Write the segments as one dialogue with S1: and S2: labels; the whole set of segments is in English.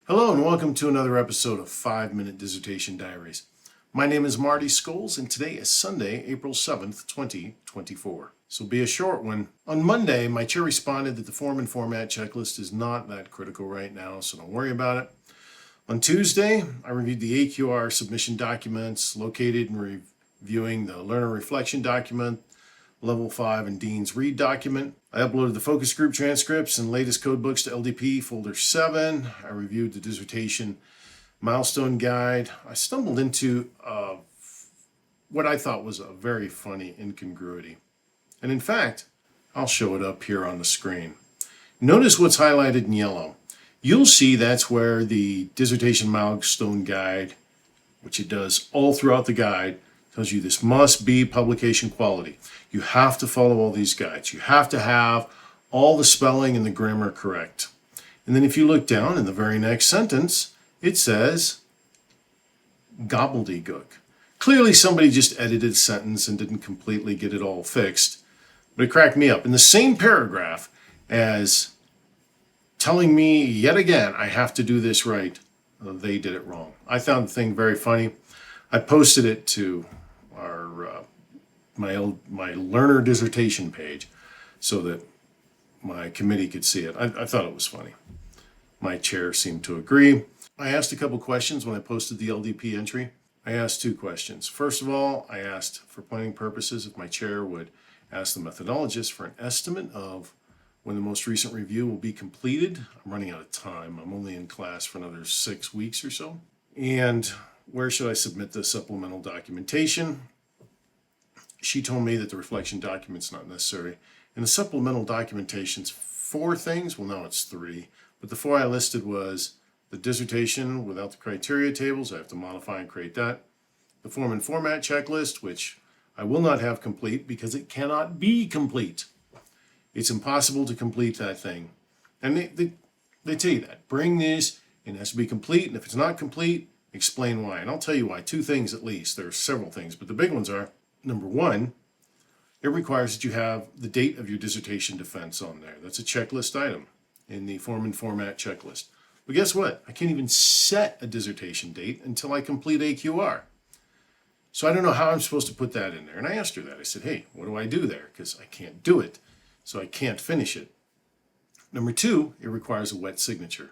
S1: Hello and welcome to another episode of 5-Minute Dissertation Diaries. My name is Marty Scholes and today is Sunday, April 7th, 2024. This will be a short one. On Monday, my chair responded that the form and format checklist is not that critical right now, so don't worry about it. On Tuesday, I reviewed the AQR submission documents, located and reviewing the learner reflection document, Level 5 and Dean's Read document. I uploaded the focus group transcripts and latest codebooks to LDP folder 7. I reviewed the dissertation milestone guide. I stumbled into what I thought was a very funny incongruity. And in fact, I'll show it up here on the screen. Notice what's highlighted in yellow. You'll see that's where the dissertation milestone guide, which it does all throughout the guide, tells you this must be publication quality. You have to follow all these guides. You have to have all the spelling and the grammar correct. And then if you look down in the very next sentence, it says gobbledygook. Clearly somebody just edited a sentence and didn't completely get it all fixed, but it cracked me up. In the same paragraph as telling me yet again I have to do this right, they did it wrong. I found the thing very funny. I posted it to my learner dissertation page so that my committee could see it. I thought it was funny. My chair seemed to agree. I asked a couple questions when I posted the LDP entry. I asked two questions. First of all, I asked for planning purposes if my chair would ask the methodologist for an estimate of when the most recent review will be completed. I'm running out of time. I'm only in class for another 6 weeks or so. And where should I submit the supplemental documentation? She told me that the reflection document's not necessary. And the supplemental documentation's 4 things. Well, now it's 3. But the 4 I listed was the dissertation without the criteria tables. I have to modify and create that. The form and format checklist, which I will not have complete because it cannot be complete. It's impossible to complete that thing. And they tell you that. Bring this, and it has to be complete. And if it's not complete, explain why. And I'll tell you why. 2 things at least. There are several things, but the big ones are, number 1, it requires that you have the date of your dissertation defense on there. That's a checklist item in the form and format checklist. But guess what? I can't even set a dissertation date until I complete AQR. So I don't know how I'm supposed to put that in there. And I asked her that. I said, hey, what do I do there? Because I can't do it. So I can't finish it. Number 2, it requires a wet signature.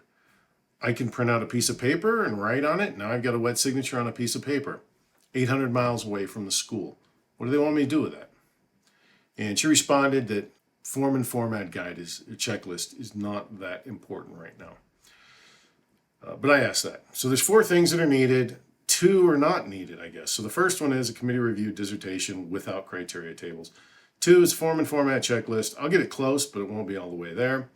S1: I can print out a piece of paper and write on it. Now I've got a wet signature on a piece of paper, 800 miles away from the school. What do they want me to do with that? And she responded that form and format guide checklist is not that important right now. But I asked that. So there's 4 things that are needed. 2 are not needed, I guess. So the first one is a committee reviewed dissertation without criteria tables. 2 is form and format checklist. I'll get it close, but it won't be all the way there.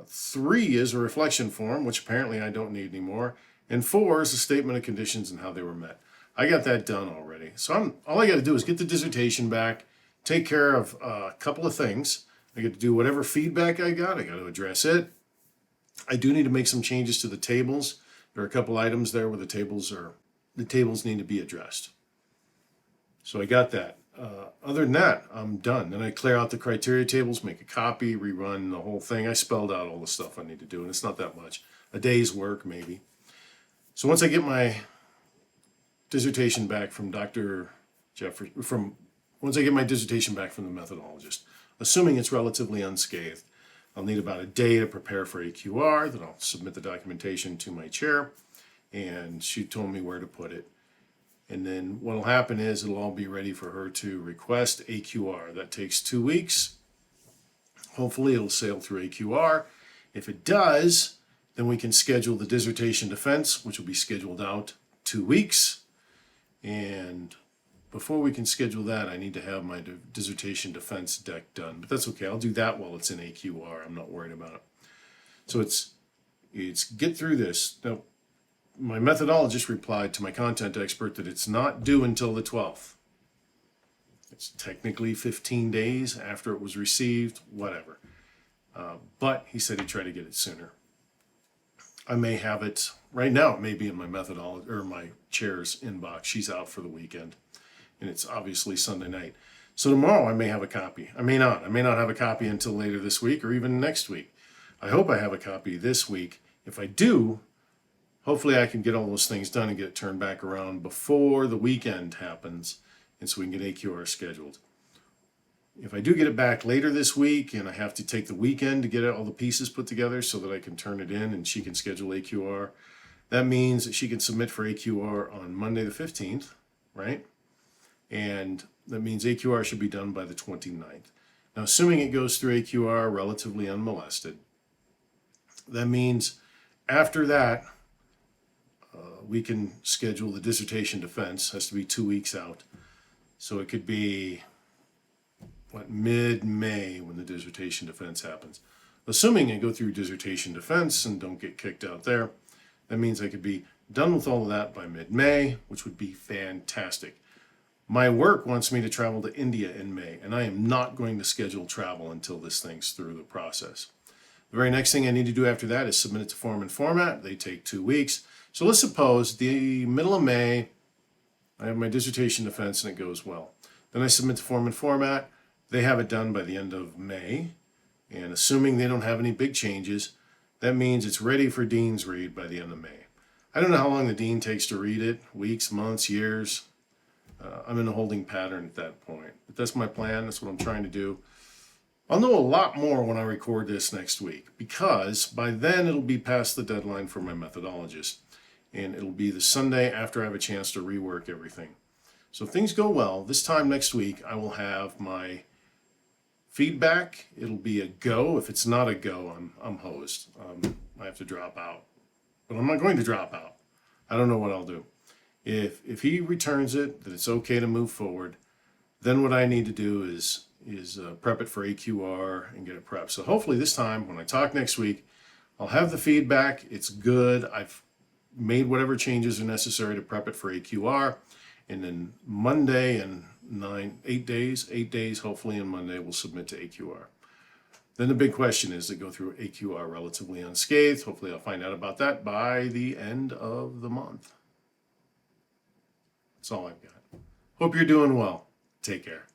S1: 3 is a reflection form, which apparently I don't need anymore. And 4 is a statement of conditions and how they were met. I got that done already. So all I got to do is get the dissertation back, take care of a couple of things. I get to do whatever feedback I got. I got to address it. I do need to make some changes to the tables. There are a couple items there where the tables need to be addressed. So I got that. Other than that, I'm done. Then I clear out the criteria tables, make a copy, rerun the whole thing. I spelled out all the stuff I need to do, and it's not that much. A day's work, maybe. So once I get my dissertation back from Dr. Jefferson, once I get my dissertation back from the methodologist, assuming it's relatively unscathed, I'll need about a day to prepare for AQR. Then I'll submit the documentation to my chair, and she told me where to put it. And then what will happen is it'll all be ready for her to request AQR. That takes 2 weeks. Hopefully it'll sail through AQR. If it does, then we can schedule the dissertation defense, which will be scheduled out 2 weeks. And before we can schedule that, I need to have my dissertation defense deck done. But that's okay. I'll do that while it's in AQR. I'm not worried about it. So it's get through this. Now, my methodologist replied to my content expert that it's not due until the 12th. It's technically 15 days after it was received, whatever. But he said he'd try to get it sooner. I may have it, right now it may be in my methodology or my chair's inbox. She's out for the weekend, and it's obviously Sunday night. So tomorrow I may have a copy. I may not. I may not have a copy until later this week or even next week. I hope I have a copy this week. If I do, hopefully I can get all those things done and get it turned back around before the weekend happens, and so we can get AQR scheduled. If I do get it back later this week and I have to take the weekend to get all the pieces put together so that I can turn it in and she can schedule AQR, that means that she can submit for AQR on Monday the 15th, right? And that means AQR should be done by the 29th. Now, assuming it goes through AQR relatively unmolested, that means after that, we can schedule the dissertation defense. Has to be 2 weeks out. So it could be, mid-May when the dissertation defense happens. Assuming I go through dissertation defense and don't get kicked out there, that means I could be done with all of that by mid-May, which would be fantastic. My work wants me to travel to India in May, and I am not going to schedule travel until this thing's through the process. The very next thing I need to do after that is submit it to form and format. They take 2 weeks. So let's suppose the middle of May, I have my dissertation defense and it goes well. Then I submit to form and format. They have it done by the end of May. And assuming they don't have any big changes, that means it's ready for Dean's read by the end of May. I don't know how long the Dean takes to read it, weeks, months, years. I'm in a holding pattern at that point. But that's my plan. That's what I'm trying to do. I'll know a lot more when I record this next week, because by then it'll be past the deadline for my methodologist. And it'll be the Sunday after I have a chance to rework everything. So if things go well, this time next week I will have my feedback. It'll be a go. If it's not a go, I'm hosed. I have to drop out. But I'm not going to drop out. I don't know what I'll do. If he returns it, that it's okay to move forward, then what I need to do is prep it for AQR and get it prepped. So hopefully this time when I talk next week, I'll have the feedback. It's good. I've made whatever changes are necessary to prep it for AQR. And then Monday and 8 days, hopefully on Monday, we'll submit to AQR. Then the big question is to go through AQR relatively unscathed. Hopefully I'll find out about that by the end of the month. That's all I've got. Hope you're doing well. Take care.